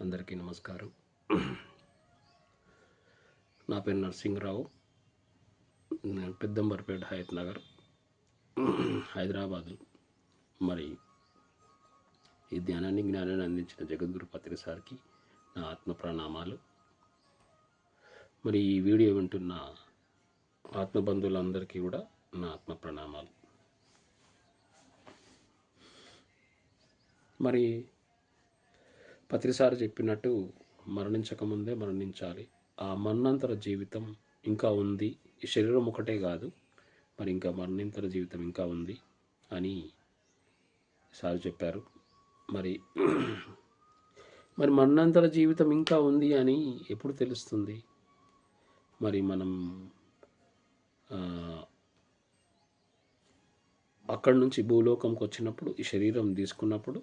అందరికీ నమస్కారం. నా పేరు నరసింహరావు. నేను పెద్దంబర్పేట హయత్ నగర్, హైదరాబాదు. మరి ఈ జ్ఞానాన్ని అందించిన జగద్గురు పత్రి సార్కి నా ఆత్మ ప్రణామాలు. మరి ఈ వీడియో వింటున్న ఆత్మబంధువులందరికీ కూడా నా ఆత్మ ప్రణామాలు. మరి పత్రిసారి చెప్పినట్టు మరణించకముందే మరణించాలి. ఆ మరణాంతర జీవితం ఇంకా ఉంది. ఈ శరీరం ఒకటే కాదు, మరి ఇంకా మరణాంతర జీవితం ఇంకా ఉంది అని సార్ చెప్పారు. మరి మరణాంతర జీవితం ఇంకా ఉంది అని ఎప్పుడు తెలుస్తుంది? మరి మనం అక్కడి నుంచి భూలోకంకి వచ్చినప్పుడు, ఈ శరీరం తీసుకున్నప్పుడు,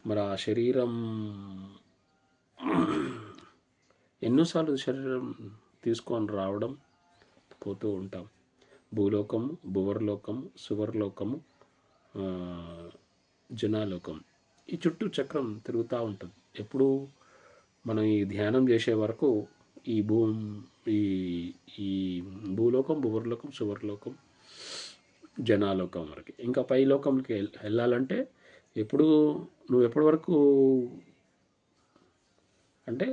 మరి ఆ శరీరం ఎన్నోసార్లు శరీరం తీసుకొని రావడం, పోతూ ఉంటాం. భూలోకము, భువర్లోకము, సువర్లోకము, జనాలోకం, ఈ చుట్టూ చక్రం తిరుగుతూ ఉంటుంది. ఎప్పుడు మనం ఈ ధ్యానం చేసే వరకు ఈ ఈ భూలోకం, భువర్లోకం, సువర్లోకం, జనాలోకం వరకు. ఇంకా పై లోకంకి వెళ్ళాలంటే నువ్వు ఎప్పటి వరకు అంటే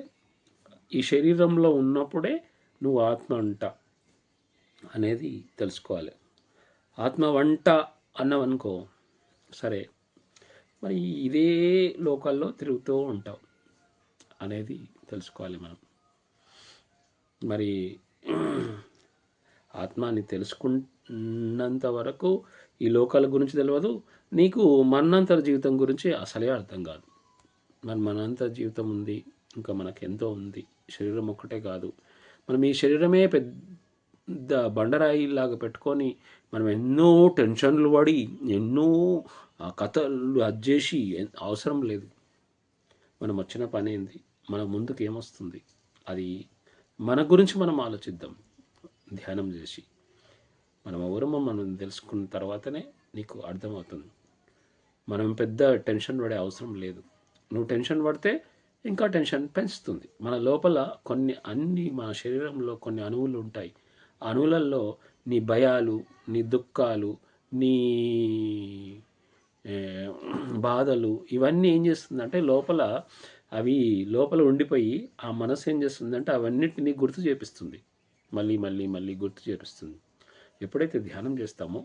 ఈ శరీరంలో ఉన్నప్పుడే నువ్వు ఆత్మ అంట అనేది తెలుసుకోవాలి. ఆత్మ వంట అన్నవనుకో, సరే, మరి ఇదే లోకాల్లో తిరుగుతూ ఉంటావు అనేది తెలుసుకోవాలి మనం. మరి ఆత్మాని తెలుసుకున్నంత వరకు ఈ లోకాల గురించి తెలియదు. నీకు మరణాంతర జీవితం గురించి అసలే అర్థం కాదు. మరి మరణాంతర జీవితం ఉంది, ఇంకా మనకు ఎంతో ఉంది. శరీరం ఒక్కటే కాదు. మనం ఈ శరీరమే పెద్ద బండరాయిలాగా పెట్టుకొని మనం ఎన్నో టెన్షన్లు పడి ఎన్నో కథలు అజ్జేసి అవసరం లేదు. మనం వచ్చిన పని ఏంది, మన ముందుకు ఏమొస్తుంది, అది మన గురించి మనం ఆలోచిద్దాం. ధ్యానం చేసి మనం ఎవరమో మనం తెలుసుకున్న తర్వాతనే నీకు అర్థమవుతుంది. మనం పెద్ద టెన్షన్ పడే అవసరం లేదు. నువ్వు టెన్షన్ పడితే ఇంకా టెన్షన్ పెంచుతుంది. మన లోపల మన శరీరంలో కొన్ని అణువులు ఉంటాయి. ఆ అణువులలో నీ భయాలు, నీ దుఃఖాలు, నీ బాధలు, ఇవన్నీ ఏం చేస్తుందంటే అవి లోపల ఉండిపోయి ఆ మనసు ఏం చేస్తుందంటే అవన్నిటిని గుర్తు చేపిస్తుంది. మళ్ళీ మళ్ళీ మళ్ళీ గుర్తు చేపిస్తుంది. ఎప్పుడైతే ధ్యానం చేస్తామో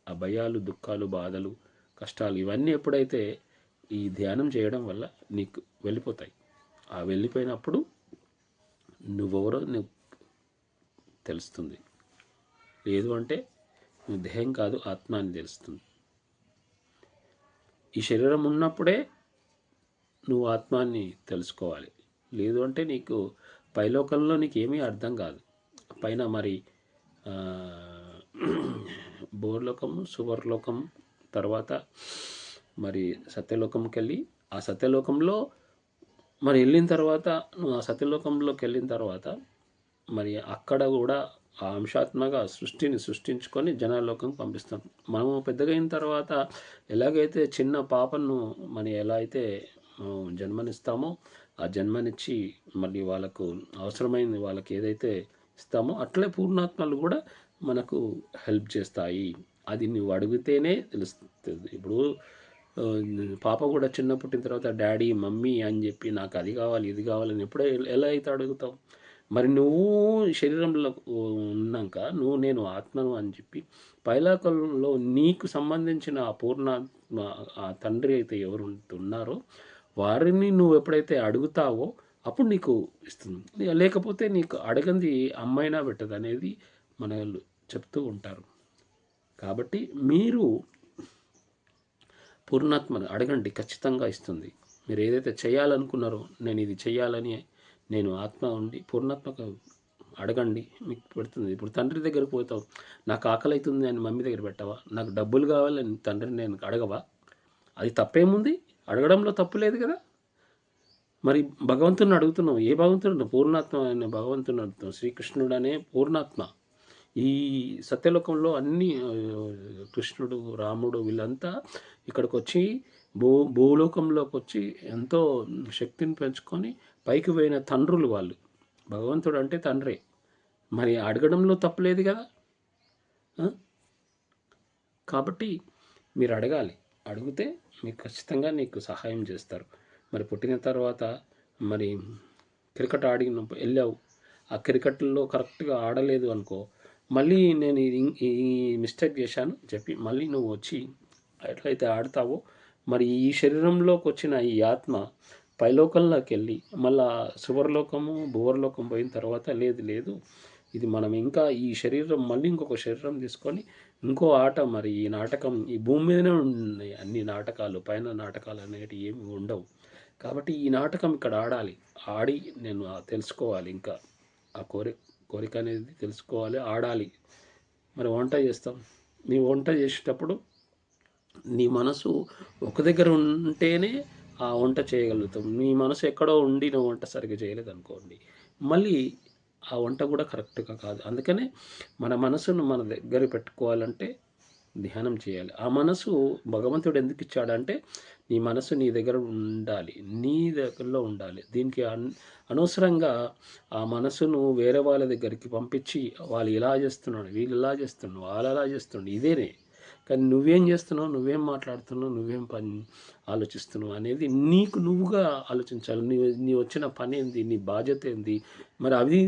ఆ భయాలు, దుఃఖాలు, బాధలు, కష్టాలు ఇవన్నీ ఎప్పుడైతే ఈ ధ్యానం చేయడం వల్ల నీకు వెళ్ళిపోతాయి. ఆ వెళ్ళిపోయినప్పుడు నువ్వెవరో నువ్వు తెలుస్తుంది. లేదు అంటే నువ్వు దేహం కాదు, ఆత్మ అని తెలుస్తుంది. ఈ శరీరం ఉన్నప్పుడే నువ్వు ఆత్మాన్ని తెలుసుకోవాలి. లేదు అంటే నీకు పైలోకంలో నీకు ఏమీ అర్థం కాదు. పైన మరి భూవర్లోకము, సువర్లోకం, తర్వాత మరి సత్యలోకంకి వెళ్ళి ఆ సత్యలోకంలో మరి వెళ్ళిన తర్వాత నువ్వు ఆ సత్యలోకంలోకి వెళ్ళిన తర్వాత మరి అక్కడ కూడా ఆ అంశాత్మగా సృష్టిని సృష్టించుకొని జనాల్లోకంకి పంపిస్తాం. మనము పెద్దగా అయిన తర్వాత ఎలాగైతే చిన్న పాపను ఎలా అయితే జన్మనిస్తామో, ఆ జన్మనిచ్చి మళ్ళీ వాళ్ళకు అవసరమైంది వాళ్ళకి ఏదైతే ఇస్తామో, అట్లే పూర్ణాత్మలు కూడా మనకు హెల్ప్ చేస్తాయి. అది నువ్వు అడిగితేనే తెలుస్తుంది. ఇప్పుడు పాప కూడా చిన్న పుట్టిన తర్వాత డాడీ, మమ్మీ అని చెప్పి నాకు అది కావాలి, ఇది కావాలని ఎప్పుడో ఎలా అయితే అడుగుతావు? మరి నువ్వు శరీరంలో ఉన్నాక నేను ఆత్మను అని చెప్పి పైలాకంలో నీకు సంబంధించిన ఆ పూర్ణాత్మ, ఆ తండ్రి అయితే ఎవరు ఉన్నారో వారిని నువ్వు ఎప్పుడైతే అడుగుతావో అప్పుడు నీకు ఇస్తుంది. లేకపోతే నీకు అడగంది అమ్మైనా పెట్టదు అనేది మన వాళ్ళు చెప్తూ ఉంటారు. కాబట్టి మీరు పూర్ణాత్మను అడగండి, ఖచ్చితంగా ఇస్తుంది. మీరు ఏదైతే చేయాలనుకున్నారో, నేను ఇది చేయాలని నేను ఆత్మ ఉండి పూర్ణాత్మక అడగండి, మీకు పెడుతుంది. ఇప్పుడు తండ్రి దగ్గరికి పోతావు, నాకు ఆకలి అవుతుంది అని మమ్మీ దగ్గర పెట్టవా? నాకు డబ్బులు కావాలని తండ్రిని నేను అడగవా? అది తప్పేముంది? అడగడంలో తప్పు లేదు కదా. మరి భగవంతుని అడుగుతున్నావు. ఏ భగవంతుడు? పూర్ణాత్మ అనే భగవంతుని అడుగుతున్నావు. శ్రీకృష్ణుడు అనే పూర్ణాత్మ. ఈ సత్యలోకంలో అన్ని కృష్ణుడు, రాముడు వీళ్ళంతా ఇక్కడికి వచ్చి భూలోకంలోకి వచ్చి ఎంతో శక్తిని పెంచుకొని పైకి పోయిన తండ్రులు వాళ్ళు. భగవంతుడు అంటే తండ్రే. మరి అడగడంలో తప్పులేదు కదా. కాబట్టి మీరు అడగాలి. అడిగితే మీకు ఖచ్చితంగా నీకు సహాయం చేస్తారు. మరి పుట్టిన తర్వాత మరి క్రికెట్ ఆడినప్పుడు వెళ్ళావు, ఆ క్రికెట్లో కరెక్ట్గా ఆడలేదు అనుకో, మళ్ళీ నేను ఈ మిస్టేక్ చేశాను చెప్పి మళ్ళీ నువ్వు వచ్చి ఎట్లయితే ఆడతావో, మరి ఈ శరీరంలోకి వచ్చిన ఈ ఆత్మ పైలోకంలోకి వెళ్ళి మళ్ళా సువర్లోకము భువర్లోకం పోయిన తర్వాత లేదు ఇది మనం ఇంకా ఈ శరీరం మళ్ళీ ఇంకొక శరీరం తీసుకొని ఇంకో ఆట. మరి ఈ నాటకం ఈ భూమి మీదనే ఉన్నాయి అన్ని నాటకాలు, పైన నాటకాలు అనేవి ఏమి ఉండవు. కాబట్టి ఈ నాటకం ఇక్కడ ఆడాలి. ఆడి నేను తెలుసుకోవాలి, ఇంకా ఆ కోరిక అనేది తెలుసుకోవాలి, ఆడాలి. మరి వంట చేస్తాం. నీ వంట చేసేటప్పుడు నీ మనసు ఒక దగ్గర ఉంటేనే ఆ వంట చేయగలుగుతాం. నీ మనసు ఎక్కడో ఉండి నువ్వు వంట సరిగ్గా చేయలేదు అనుకోండి, మళ్ళీ ఆ వంట కూడా కరెక్ట్గా కాదు. అందుకనే మన మనసును మన దగ్గర పెట్టుకోవాలంటే ధ్యానం చేయాలి. ఆ మనసు భగవంతుడు ఎందుకు ఇచ్చాడంటే నీ మనసు నీ దగ్గర ఉండాలి, నీ దగ్గరలో ఉండాలి. దీనికి అనవసరంగా ఆ మనసును వేరే వాళ్ళ దగ్గరికి పంపించి వాళ్ళు ఇలా చేస్తున్నాడు, వీళ్ళు ఇలా చేస్తున్నాడు, వాళ్ళు అలా చేస్తున్నాడు, ఇదేనే. కానీ నువ్వేం చేస్తున్నావు, నువ్వేం మాట్లాడుతున్నావు, నువ్వేం పని ఆలోచిస్తున్నావు అనేది నీకు నువ్వుగా ఆలోచించాలి. నీ వచ్చిన పని ఏంది, నీ బాధ్యత ఏంది. మరి అవి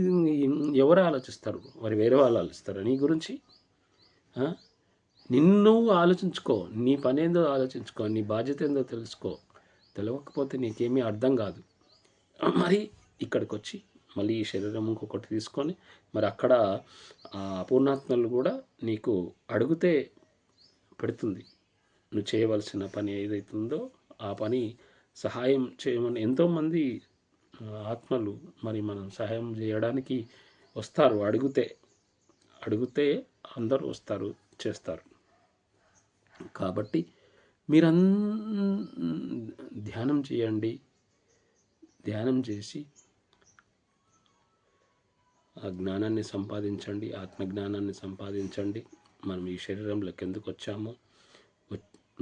ఎవరు ఆలోచిస్తారు? మరి వేరే వాళ్ళు ఆలోచిస్తారు నీ గురించి? నిన్ను ఆలోచించుకో, నీ పని ఏందో ఆలోచించుకో, నీ బాధ్యత ఏందో తెలుసుకో. తెలియకపోతే నీకేమీ అర్థం కాదు. మరి ఇక్కడికి వచ్చి మళ్ళీ ఈ శరీరం ఇంకొకటి తీసుకొని మరి అక్కడ అపూర్ణాత్మలు కూడా నీకు అడిగితే పెడుతుంది. నువ్వు చేయవలసిన పని ఏదైతుందో ఆ పని సహాయం చేయమని ఎంతోమంది ఆత్మలు మరి మనం సహాయం చేయడానికి వస్తారు. అడిగితే అందరూ వస్తారు, చేస్తారు. కాబట్టి ధ్యానం చేయండి. ధ్యానం చేసి ఆ జ్ఞానాన్ని సంపాదించండి, ఆత్మజ్ఞానాన్ని సంపాదించండి. మనం ఈ శరీరంలోకి ఎందుకు వచ్చామో,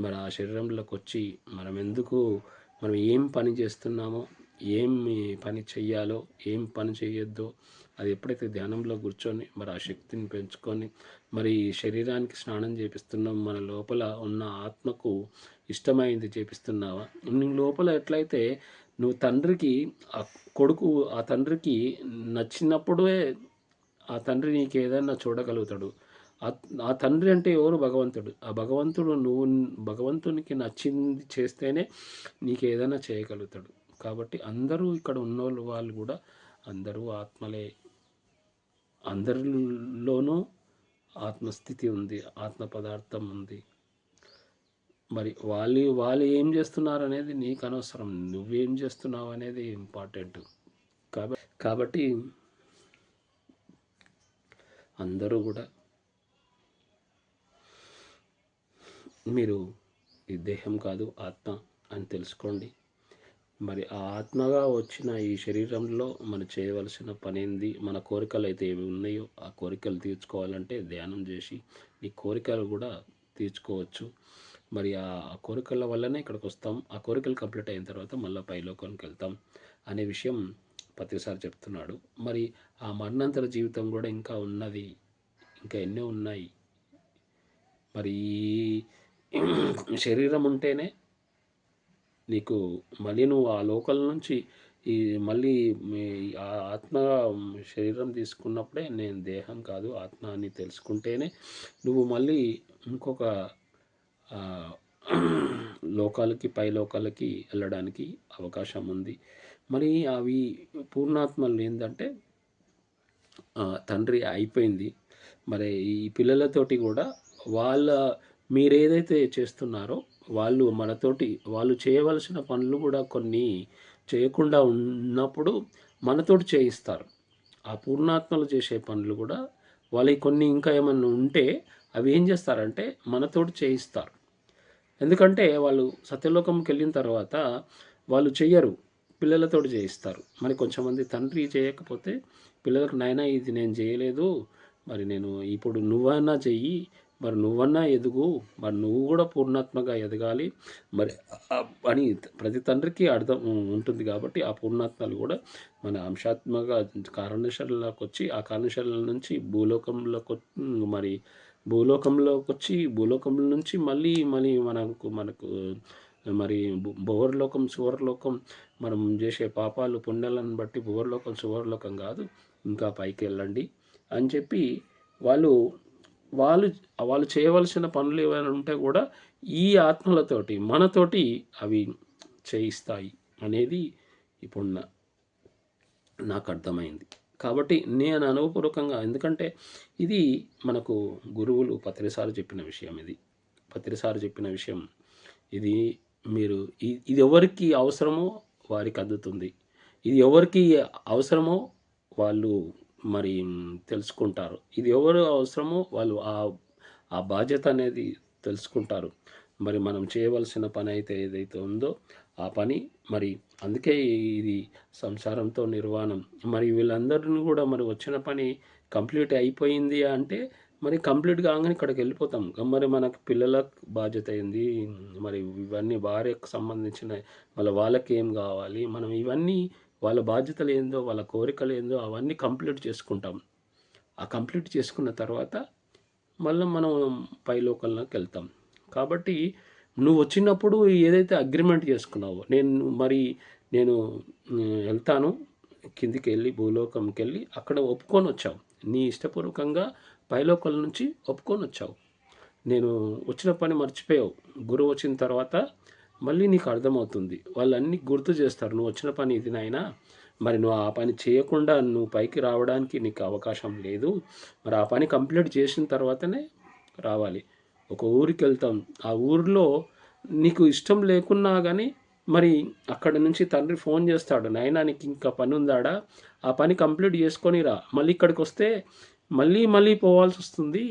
మరి ఆ శరీరంలోకి వచ్చి మనం ఏం పని చేస్తున్నామో, ఏం పని చెయ్యాలో, ఏం పని చేయొద్దో అది ఎప్పుడైతే ధ్యానంలో కూర్చొని మరి ఆ శక్తిని పెంచుకొని మరి శరీరానికి స్నానం చేపిస్తున్నాం, మన లోపల ఉన్న ఆత్మకు ఇష్టమైంది చేపిస్తున్నావా? నీ లోపల ఎట్లయితే నువ్వు తండ్రికి ఆ తండ్రికి నచ్చినప్పుడే ఆ తండ్రి నీకు ఏదైనా చూడగలుగుతాడు. ఆ తండ్రి అంటే ఎవరు? భగవంతుడు. ఆ భగవంతునికి నచ్చింది చేస్తేనే నీకు ఏదైనా చేయగలుగుతాడు. కాబట్టి అందరూ ఇక్కడ ఉన్న వాళ్ళు కూడా అందరూ ఆత్మలే. అందరిలోనూ ఆత్మస్థితి ఉంది, ఆత్మ పదార్థం ఉంది. మరి వాళ్ళు ఏం చేస్తున్నారు అనేది నీకు అనవసరం, నువ్వేం చేస్తున్నావు అనేది ఇంపార్టెంట్. కాబట్టి అందరూ కూడా మీరు ఈ దేహం కాదు ఆత్మ అని తెలుసుకోండి. మరి ఆ ఆత్మగా వచ్చిన ఈ శరీరంలో మనం చేయవలసిన పని ఏంది, మన కోరికలు అయితే ఏమి ఉన్నాయో ఆ కోరికలు తీర్చుకోవాలంటే ధ్యానం చేసి ఈ కోరికలు కూడా తీర్చుకోవచ్చు. మరి ఆ కోరికల వల్లనే ఇక్కడికి వస్తాం. ఆ కోరికలు కంప్లీట్ అయిన తర్వాత మళ్ళీ పైలోకానికి వెళ్తాం అనే విషయం ప్రతిసారి చెప్తున్నాడు. మరి ఆ మరణాంతర జీవితం కూడా ఇంకా ఉన్నది, ఇంకా ఎన్నో ఉన్నాయి. మరి శరీరం ఉంటేనే నీకు మళ్ళీ నువ్వు ఆ లోకల్ నుంచి మళ్ళీ ఆ ఆత్మ శరీరం తీసుకున్నప్పుడే నేను దేహం కాదు ఆత్మ అని తెలుసుకుంటేనే నువ్వు మళ్ళీ ఇంకొక లోకాలకి పై లోకాలకి వెళ్ళడానికి అవకాశం ఉంది. మరి అవి పూర్ణాత్మలు ఏంటంటే తండ్రి అయిపోయింది. మరి ఈ పిల్లలతోటి కూడా మీరేదైతే చేస్తున్నారో వాళ్ళు చేయవలసిన పనులు కూడా కొన్ని చేయకుండా ఉన్నప్పుడు మనతోటి చేయిస్తారు. ఆ పూర్ణాత్మలు చేసే పనులు కూడా వాళ్ళకి కొన్ని ఇంకా ఏమన్నా ఉంటే అవి ఏం చేస్తారంటే మనతోటి చేయిస్తారు. ఎందుకంటే వాళ్ళు సత్యలోకంకి వెళ్ళిన తర్వాత వాళ్ళు చెయ్యరు, పిల్లలతోటి చేయిస్తారు. మరి కొంచెంమంది తండ్రి చేయకపోతే పిల్లలకు నాయనా ఇది నేను చేయలేదు, మరి నేను ఇప్పుడు నువ్వన్నా చెయ్యి, మరి నువ్వన్నా ఎదుగు, మరి నువ్వు కూడా పూర్ణాత్మగా ఎదగాలి. మరి అని ప్రతి తండ్రికి అర్థం ఉంటుంది కాబట్టి ఆ పూర్ణాత్మలు కూడా మన అంశాత్మక కారణశరీరంలోకి వచ్చి, ఆ కారణశరీరం నుంచి భూలోకంలోకి మరి భూలోకంలోకి వచ్చి, భూలోకం నుంచి మళ్ళీ మళ్ళీ మనకు మరి భువర్లోకం సువర్లోకం మనం చేసే పాపాలు పుణ్యాలను బట్టి భువర్లోకం సువర్లోకం కాదు, ఇంకా పైకి వెళ్ళండి అని చెప్పి వాళ్ళు వాళ్ళు వాళ్ళు చేయవలసిన పనులు ఏమైనా ఉంటే కూడా ఈ ఆత్మలతోటి మనతోటి అవి చేయిస్తాయి అనేది ఇప్పుడు నాకు అర్థమైంది. కాబట్టి నేను అనుభవపూర్వకంగా, ఎందుకంటే ఇది మనకు గురువులు పత్రిసారి చెప్పిన విషయం, పత్రిసారి చెప్పిన విషయం ఇది. మీరు ఇది ఎవరికి అవసరమో వారికి అందుతుంది, ఇది ఎవరికి అవసరమో వాళ్ళు మరి తెలుసుకుంటారు, ఇది ఎవరు అవసరమో వాళ్ళు ఆ బాధ్యత అనేది తెలుసుకుంటారు. మరి మనం చేయవలసిన పని అయితే ఏదైతే ఉందో ఆ పని మరి అందుకే ఇది సంసారంతో నిర్వాణం. మరి వీళ్ళందరిని కూడా మరి వచ్చిన పని కంప్లీట్ అయిపోయింది అంటే మరి కంప్లీట్ కాగానే ఇక్కడికి వెళ్ళిపోతాం. మరి మనకు పిల్లలకు బాధ్యత అయింది, మరి ఇవన్నీ భార్యకు సంబంధించిన వాళ్ళకి ఏం కావాలి, మనం ఇవన్నీ వాళ్ళ బాధ్యతలు ఏందో వాళ్ళ కోరికలు ఏందో అవన్నీ కంప్లీట్ చేసుకుంటాం. ఆ కంప్లీట్ చేసుకున్న తర్వాత మళ్ళీ మనం పై లోకంలోకి వెళ్తాం. కాబట్టి నువ్వు వచ్చినప్పుడు ఏదైతే అగ్రిమెంట్ చేసుకున్నావో, నేను వెళ్తాను కిందికి వెళ్ళి భూలోకంకి వెళ్ళి అక్కడ ఒప్పుకొని వచ్చావు, నీ ఇష్టపూర్వకంగా పైలోకల నుంచి ఒప్పుకొని వచ్చావు. నేను వచ్చిన పని మర్చిపోయావు. గురువు వచ్చిన తర్వాత మళ్ళీ నీకు అర్థమవుతుంది, వాళ్ళు అన్నీ గుర్తు చేస్తారు, నువ్వు వచ్చిన పని ఇది నాయనా, మరి నువ్వు ఆ పని చేయకుండా నువ్వు పైకి రావడానికి నీకు అవకాశం లేదు, మరి ఆ పని కంప్లీట్ చేసిన తర్వాతనే రావాలి. ఒక ఊరికి వెళ్తాం, ఆ ఊరిలో నీకు ఇష్టం లేకున్నా కానీ మరి అక్కడ నుంచి తండ్రి ఫోన్ చేస్తాడు, నాయనా నీకు ఇంకా పని ఉందాడా, ఆ పని కంప్లీట్ చేసుకొని రా, మళ్ళీ ఇక్కడికి వస్తే మళ్ళీ పోవాల్సి వస్తుంది,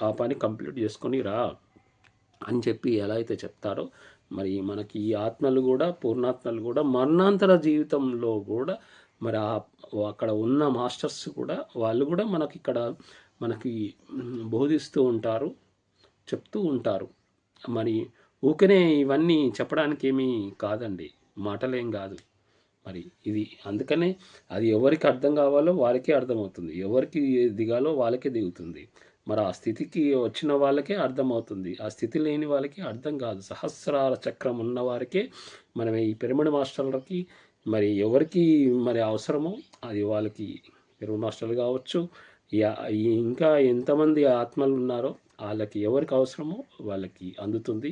ఆ పని కంప్లీట్ చేసుకొని రా అని చెప్పి ఎలా అయితే చెప్తారో, మరి మనకి ఈ ఆత్మలు కూడా పూర్ణాత్మలు కూడా మరణాంతర జీవితంలో కూడా మరి అక్కడ ఉన్న మాస్టర్స్ కూడా వాళ్ళు కూడా మనకి బోధిస్తూ ఉంటారు, చెప్తూ ఉంటారు. మరి ఊకనే ఇవన్నీ చెప్పడానికి ఏమీ కాదండి, మాటలేం కాదు. మరి ఇది అందుకనే అది ఎవరికి అర్థం కావాలో వారికే అర్థమవుతుంది, ఎవరికి దిగాలో వాళ్ళకే దిగుతుంది. మరి ఆ స్థితికి వచ్చిన వాళ్ళకే అర్థమవుతుంది, ఆ స్థితి లేని వాళ్ళకి అర్థం కాదు. సహస్రార చక్రం ఉన్న వారికే మనం ఈ పిరమిడ్ మాస్టర్లకి మరి ఎవరికి మరి అవసరమో అది వాళ్ళకి పిరమిడ్ మాస్టర్లు కావచ్చు, ఇంకా ఎంతమంది ఆత్మలు ఉన్నారో వాళ్ళకి ఎవరికి అవసరమో వాళ్ళకి అందుతుంది.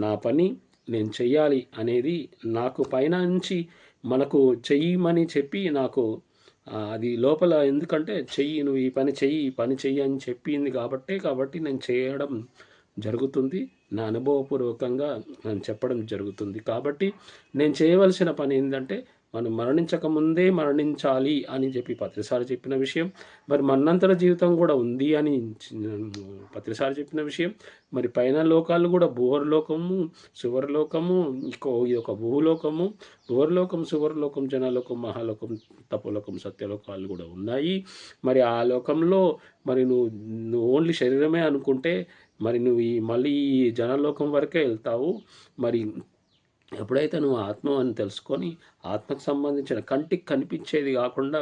నా పని నేను చెయ్యాలి అనేది నాకు పైన నుంచి మనకు చెయ్యమని చెప్పి నాకు అది లోపల, ఎందుకంటే నువ్వు ఈ పని చెయ్యి అని చెప్పింది కాబట్టి నేను చేయడం జరుగుతుంది, నా అనుభవపూర్వకంగా నేను చెప్పడం జరుగుతుంది. కాబట్టి నేను చేయవలసిన పని ఏంటంటే మనం మరణించకముందే మరణించాలి అని చెప్పి పత్రిసారి చెప్పిన విషయం, మరి మరణాంతర జీవితం కూడా ఉంది అని పత్రిసారి చెప్పిన విషయం. మరి పైన లోకాలు కూడా భూవర్లోకము సువర్లోకము, ఇది ఒక భూలోకము, భూవర్లోకం సువర్లోకం జనలోకం మహాలోకం తపోలోకం సత్యలోకాలు కూడా ఉన్నాయి. మరి ఆ లోకంలో మరి నువ్వు ఓన్లీ శరీరమే అనుకుంటే మరి నువ్వు మళ్ళీ ఈ జనలోకం వరకే వెళ్తావు. మరి ఎప్పుడైతే నువ్వు ఆత్మ అని తెలుసుకొని ఆత్మకు సంబంధించిన కంటికి కనిపించేది కాకుండా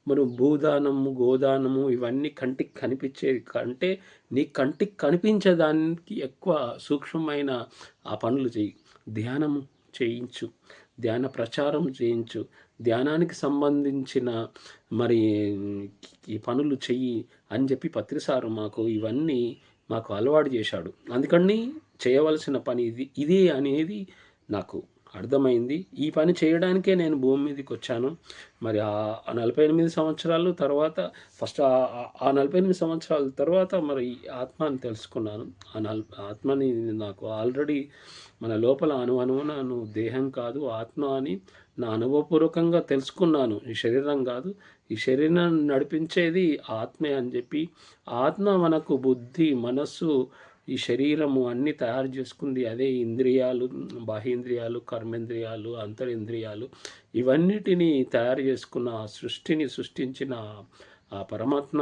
మనం భూదానము గోదానము ఇవన్నీ కంటికి కనిపించేది కంటే నీ కంటికి కనిపించేదానికి ఎక్కువ సూక్ష్మమైన ఆ పనులు చేయి, ధ్యానం చేయించు, ధ్యాన ప్రచారం చేయించు, ధ్యానానికి సంబంధించిన మరి ఈ పనులు చెయ్యి అని చెప్పి పత్రిసారు ఇవన్నీ మాకు అలవాటు చేశాడు. అందుకని చేయవలసిన పని ఇదే అనేది నాకు అర్థమైంది. ఈ పని చేయడానికే నేను భూమి మీదకి వచ్చాను. మరి ఆ 48 సంవత్సరాలు తర్వాత ఫస్ట్ ఆ 48 సంవత్సరాల తర్వాత మరి ఆత్మని తెలుసుకున్నాను. ఆత్మని నాకు ఆల్రెడీ మన లోపల అణువున నువ్వు దేహం కాదు ఆత్మ అని నా అనుభవపూర్వకంగా తెలుసుకున్నాను. ఈ శరీరం కాదు, ఈ శరీరాన్ని నడిపించేది ఆత్మే అని చెప్పి, ఆత్మ మనకు బుద్ధి మనస్సు ఈ శరీరము అన్నీ తయారు చేసుకుంది అదే ఇంద్రియాలు, బాహ్యేంద్రియాలు, కర్మేంద్రియాలు, అంతరింద్రియాలు ఇవన్నిటినీ తయారు చేసుకున్న సృష్టిని సృష్టించిన ఆ పరమాత్మ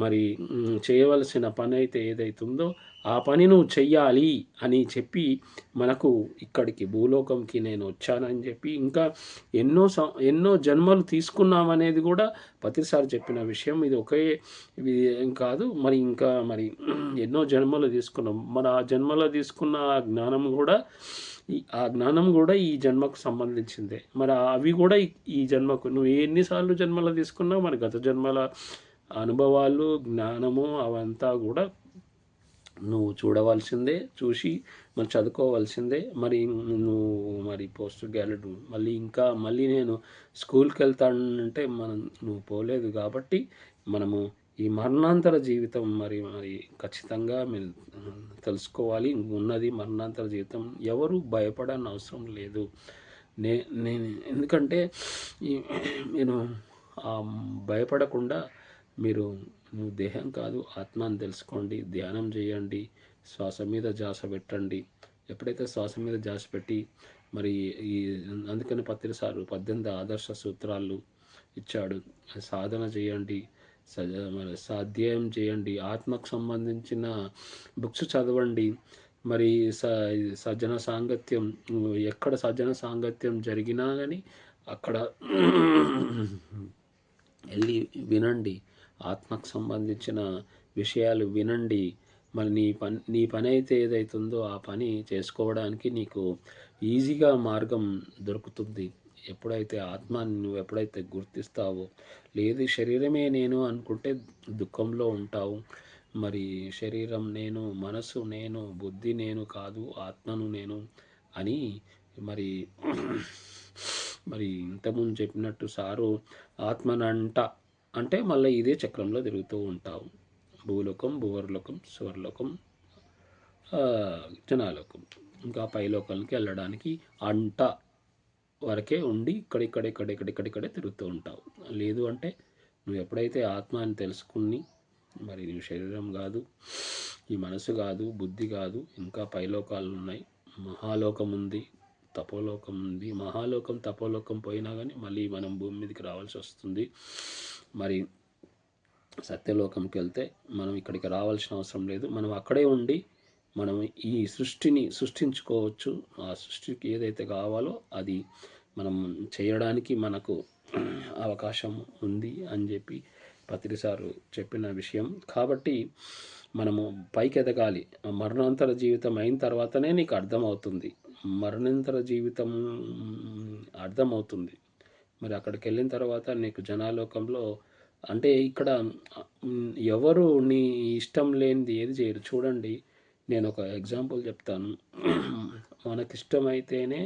మరి చేయవలసిన పని అయితే ఏదైతుందో ఆ పని నువ్వు చెయ్యాలి అని చెప్పి మనకు ఇక్కడికి భూలోకంకి నేను వచ్చానని చెప్పి ఇంకా ఎన్నో జన్మలు తీసుకున్నామనేది కూడా ప్రతిసారి చెప్పిన విషయం. ఇది ఒకే ఇది ఏం కాదు, మరి ఇంకా మరి ఎన్నో జన్మలు తీసుకున్నాం. మరి ఆ జన్మలో తీసుకున్న ఆ జ్ఞానం కూడా ఈ జన్మకు సంబంధించిందే. మరి అవి కూడా ఈ జన్మకు నువ్వు ఎన్నిసార్లు జన్మలు తీసుకున్నా మరి గత జన్మల అనుభవాలు జ్ఞానము అవంతా కూడా నువ్వు చూడవలసిందే, చూసి మరి చదువుకోవాల్సిందే. మరి నువ్వు మరి పోస్ట్ గ్రాడ్యుయేట్ మళ్ళీ నేను స్కూల్కి వెళ్తానంటే నువ్వు పోలేదు కాబట్టి మనము ఈ మరణాంతర జీవితం మరి మరి ఖచ్చితంగా మీరు తెలుసుకోవాలి. ఉన్నది మరణాంతర జీవితం. ఎవరు భయపడని అవసరం లేదు. నేను ఎందుకంటే నేను భయపడకుండా మీరు నువ్వు దేహం కాదు ఆత్మ అని తెలుసుకోండి, ధ్యానం చేయండి, శ్వాస మీద ధ్యాస పెట్టండి. ఎప్పుడైతే శ్వాస మీద ధ్యాస పెట్టి మరి అందుకని సారు 18 ఆదర్శ సూత్రాలు ఇచ్చాడు. సాధన చేయండి, మరి స్వాధ్యాయం చేయండి, ఆత్మకు సంబంధించిన బుక్స్ చదవండి. మరి సజ్జన సాంగత్యం, ఎక్కడ సజ్జన సాంగత్యం జరిగినా కానీ అక్కడ వెళ్ళి వినండి, ఆత్మకు సంబంధించిన విషయాలు వినండి. మరి నీ పని అయితే ఏదైతుందో ఆ పని చేసుకోవడానికి నీకు ఈజీగా మార్గం దొరుకుతుంది. ఎప్పుడైతే ఆత్మని నువ్వు ఎప్పుడైతే గుర్తిస్తావో, లేదు శరీరమే నేను అనుకుంటే దుఃఖంలో ఉంటావు. మరి శరీరం నేను, మనసు నేను, బుద్ధి నేను కాదు, ఆత్మను నేను అని మరి మరి ఇంతకుముందు చెప్పినట్టు సారు ఆత్మనంట అంటే మళ్ళీ ఇదే చక్రంలో తిరుగుతూ ఉంటావు. భూలోకం, భూవర్లోకం, సువర్లోకం, జనాలోకం, ఇంకా పైలోకాలకి వెళ్ళడానికి అంట వరకే ఉండి ఇక్కడిక్కడే తిరుగుతూ ఉంటావు. లేదు అంటే నువ్వు ఎప్పుడైతే ఆత్మ అని తెలుసుకుని మరి నువ్వు శరీరం కాదు, ఈ మనసు కాదు, బుద్ధి కాదు, ఇంకా పైలోకాలు ఉన్నాయి, మహాలోకం ఉంది, తపోలోకం ఉంది. మహాలోకం తపోలోకం పోయినా కానీ మళ్ళీ మనం భూమి మీదకి రావాల్సి వస్తుంది. మరి సత్యలోకంకి వెళ్తే మనం ఇక్కడికి రావాల్సిన అవసరం లేదు. మనం అక్కడే ఉండి మనం ఈ సృష్టిని సృష్టించుకోవచ్చు. ఆ సృష్టికి ఏదైతే కావాలో అది మనం చేయడానికి మనకు అవకాశం ఉంది అని చెప్పి పత్రిసారు చెప్పిన విషయం. కాబట్టి మనము పైకి ఎదగాలి. మరణాంతర జీవితం అయిన తర్వాతనే నీకు అర్థమవుతుంది. మరణాంతర జీవితం అర్థమవుతుంది. మరి అక్కడికి వెళ్ళిన తర్వాత నీకు జనాలోకంలో అంటే ఇక్కడ ఎవరు నీ ఇష్టం లేనిది ఏది చేయరు. చూడండి, నేను ఒక ఎగ్జాంపుల్ చెప్తాను. మనకిష్టమైతేనే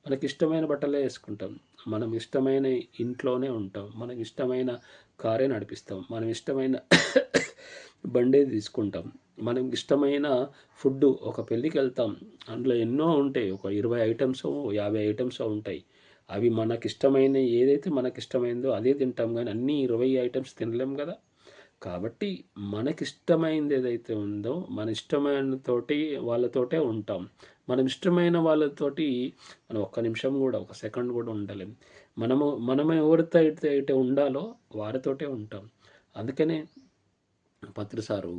మనకిష్టమైన బట్టలే వేసుకుంటాం, మనం ఇష్టమైన ఇంట్లోనే ఉంటాం, మనకి ఇష్టమైన కారే నడిపిస్తాం, మనం ఇష్టమైన బండే తీసుకుంటాం, మనం ఇష్టమైన ఫుడ్ ఒక పెళ్ళికి వెళ్తాం, అందులో ఎన్నో ఉంటాయి, ఒక 20 ఐటమ్స్ 50 ఐటమ్స్ ఉంటాయి. అవి మనకిష్టమైన ఏదైతే మనకిష్టమైందో అదే తింటాం, కానీ అన్నీ 20 ఐటమ్స్ తినలేం కదా. కాబట్టి మనకిష్టమైనది ఏదైతే ఉందో మన ఇష్టమైన వాళ్ళతోటే ఉంటాం. మనం ఇష్టమైన వాళ్ళతోటి మనం ఒక్క నిమిషం కూడా, ఒక సెకండ్ కూడా ఉండలేం. మనమే ఎవరితో అయితే ఉండాలో వారితోటే ఉంటాం. అందుకనే పత్రిసారు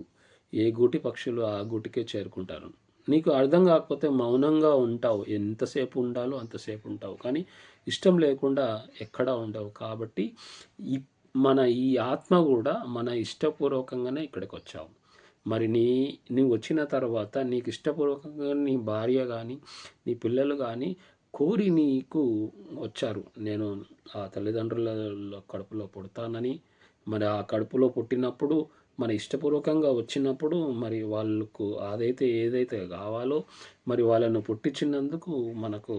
ఏ గూటి పక్షులు ఆ గూటికే చేరుకుంటారు. నీకు అర్థం కాకపోతే మౌనంగా ఉంటావు, ఎంతసేపు ఉండాలో అంతసేపు ఉంటావు, కానీ ఇష్టం లేకుండా ఎక్కడా ఉండవు. కాబట్టి ఈ ఆత్మ కూడా మన ఇష్టపూర్వకంగానే ఇక్కడికి వచ్చావు. మరి నీవు వచ్చిన తర్వాత నీకు ఇష్టపూర్వకంగా నీ భార్య కానీ నీ పిల్లలు కానీ కోరి నీకు వచ్చారు. నేను ఆ తల్లిదండ్రుల కడుపులో పుడతానని, మరి ఆ కడుపులో పుట్టినప్పుడు మన ఇష్టపూర్వకంగా వచ్చినప్పుడు మరి వాళ్ళకు ఏదైతే కావాలో మరి వాళ్ళను పుట్టించినందుకు మనకు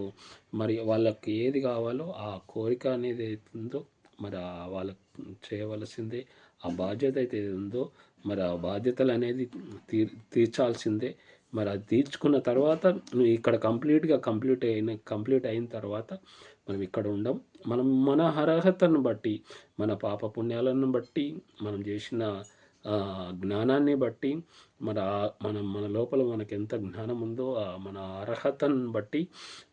మరి వాళ్ళకి ఏది కావాలో ఆ కోరిక అనేది ఉందో మరి వాళ్ళకు చేయవలసిందే. ఆ బాధ్యత అయితే ఉందో మరి ఆ బాధ్యతలు అనేది తీర్చాల్సిందే. మరి అది తీర్చుకున్న తర్వాత నువ్వు ఇక్కడ కంప్లీట్ అయిన తర్వాత మనం ఇక్కడ ఉండం. మనం మన అర్హతను బట్టి, మన పాప పుణ్యాలను బట్టి, మనం చేసిన జ్ఞానాన్ని బట్టి, మన లోపల మనకు ఎంత జ్ఞానం ఉందో మన అర్హతను బట్టి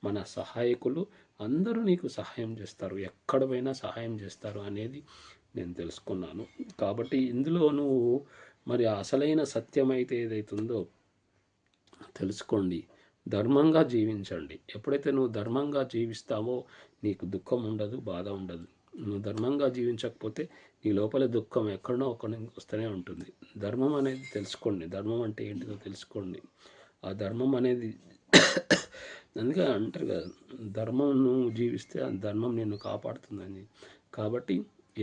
మన సహాయకులు అందరూ నీకు సహాయం చేస్తారు, ఎక్కడ పోయినా సహాయం చేస్తారు అనేది నేను తెలుసుకున్నాను. కాబట్టి ఇందులో నువ్వు మరి అసలైన సత్యం అయితే ఏదైతుందో తెలుసుకోండి. ధర్మంగా జీవించండి. ఎప్పుడైతే నువ్వు ధర్మంగా జీవిస్తావో నీకు దుఃఖం ఉండదు, బాధ ఉండదు. నువ్వు ధర్మంగా జీవించకపోతే నీ లోపల దుఃఖం ఎక్కడనో ఒకటి వస్తూనే ఉంటుంది. ధర్మం అనేది తెలుసుకోండి. ధర్మం అంటే ఏంటిదో తెలుసుకోండి. ఆ ధర్మం అనేది అందుకే అంటారు కదా, ధర్మం నువ్వు జీవిస్తే ఆ ధర్మం నిన్ను కాపాడుతుందని. కాబట్టి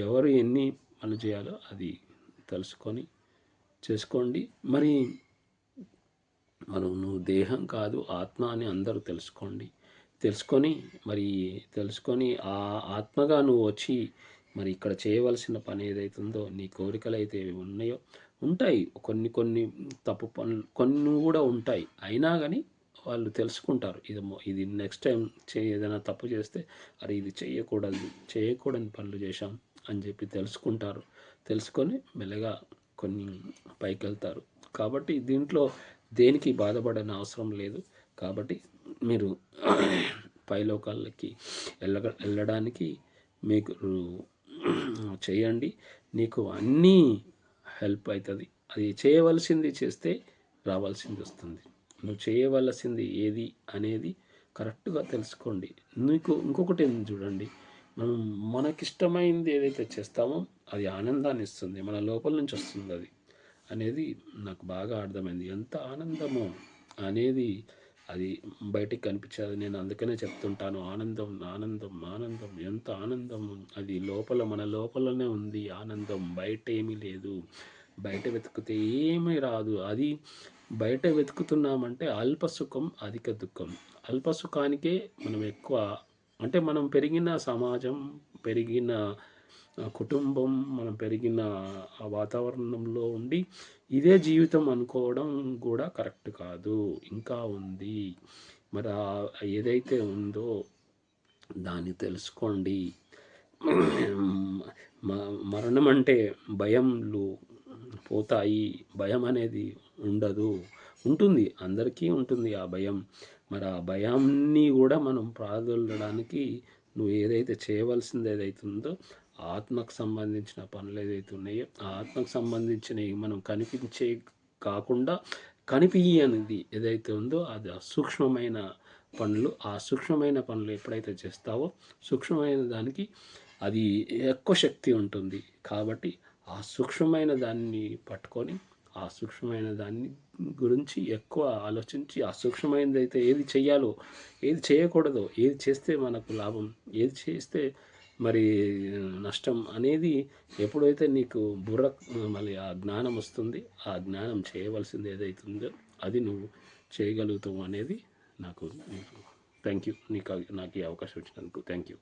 ఎవరు ఎన్ని పనులు చేయాలో అది తెలుసుకొని చేసుకోండి. మరి నువ్వు దేహం కాదు ఆత్మ అని అందరూ తెలుసుకోండి. తెలుసుకొని మరి తెలుసుకొని ఆ ఆత్మగా నువ్వు వచ్చి మరి ఇక్కడ చేయవలసిన పని ఏదైతుందో నీ కోరికలు అయితే ఉన్నాయో ఉంటాయి. కొన్ని కొన్ని తప్పు పనులు కొన్ని కూడా ఉంటాయి. అయినా కానీ వాళ్ళు తెలుసుకుంటారు. ఇది నెక్స్ట్ టైం ఏదైనా తప్పు చేస్తే అరే ఇది చేయకూడని పనులు చేశాం అని చెప్పి తెలుసుకుంటారు. తెలుసుకొని మెల్లగా కొన్ని పైకి వెళ్తారు. కాబట్టి దీంట్లో దేనికి బాధపడని అవసరం లేదు. కాబట్టి మీరు పైలోకాలకి వెళ్ళడానికి మీకు చేయండి. నీకు అన్నీ హెల్ప్ అవుతుంది. అది చేయవలసింది చేస్తే రావాల్సింది వస్తుంది. నువ్వు చేయవలసింది ఏది అనేది కరెక్ట్గా తెలుసుకోండి. నీకు ఇంకొకటి చూడండి, మనం మనకిష్టమైంది ఏదైతే చేస్తామో అది ఆనందాన్ని ఇస్తుంది. మన లోపల నుంచి వస్తుంది అది అనేది నాకు బాగా అర్థమైంది. ఎంత ఆనందమో అనేది అది బయటికి కనిపించేది. నేను అందుకనే చెప్తుంటాను, ఆనందం ఆనందం ఆనందం ఎంత ఆనందం అది మన లోపలనే ఉంది. ఆనందం బయట ఏమీ లేదు. బయట వెతికితే ఏమీ రాదు. అది బయట వెతుకుతున్నామంటే అల్ప సుఖం అధిక దుఃఖం. అల్ప సుఖానికే మనం ఎక్కువ, అంటే మనం పెరిగిన సమాజం, పెరిగిన కుటుంబం, మనం పెరిగిన ఆ వాతావరణంలో ఉండి ఇదే జీవితం అనుకోవడం కూడా కరెక్ట్ కాదు. ఇంకా ఉంది. మరి ఏదైతే ఉందో దాన్ని తెలుసుకోండి. మరణం అంటే భయంలు పోతాయి. భయం అనేది ఉండదు. ఉంటుంది, అందరికీ ఉంటుంది ఆ భయం. మరి ఆ భయాన్ని కూడా మనం ప్రాదొల్లడానికి నువ్వు ఏదైతే చేయవలసింది ఏదైతుందో ఆత్మకు సంబంధించిన పనులు ఏదైతే ఉన్నాయో ఆ ఆత్మకు సంబంధించినవి మనం కనిపించే కాకుండా కనిపించనిది ఏదైతే ఉందో అది సూక్ష్మమైన పనులు. ఆ సూక్ష్మమైన పనులు ఎప్పుడైతే చేస్తావో సూక్ష్మమైన దానికి అది ఎక్కువ శక్తి ఉంటుంది. కాబట్టి ఆ సూక్ష్మమైన దాన్ని పట్టుకొని ఆ సూక్ష్మమైన దాన్ని గురించి ఎక్కువ ఆలోచించి ఆ సూక్ష్మమైనది అయితే ఏది చెయ్యాలో ఏది చేయకూడదో, ఏది చేస్తే మనకు లాభం, ఏది చేస్తే మరి నష్టం అనేది ఎప్పుడైతే నీకు మళ్ళీ ఆ జ్ఞానం వస్తుంది. ఆ జ్ఞానం చేయవలసింది ఏదైతుందో అది నువ్వు చేయగలుగుతావు అనేది నాకు థ్యాంక్ యూ. నాకు ఈ అవకాశం ఇచ్చినందుకు థ్యాంక్ యూ.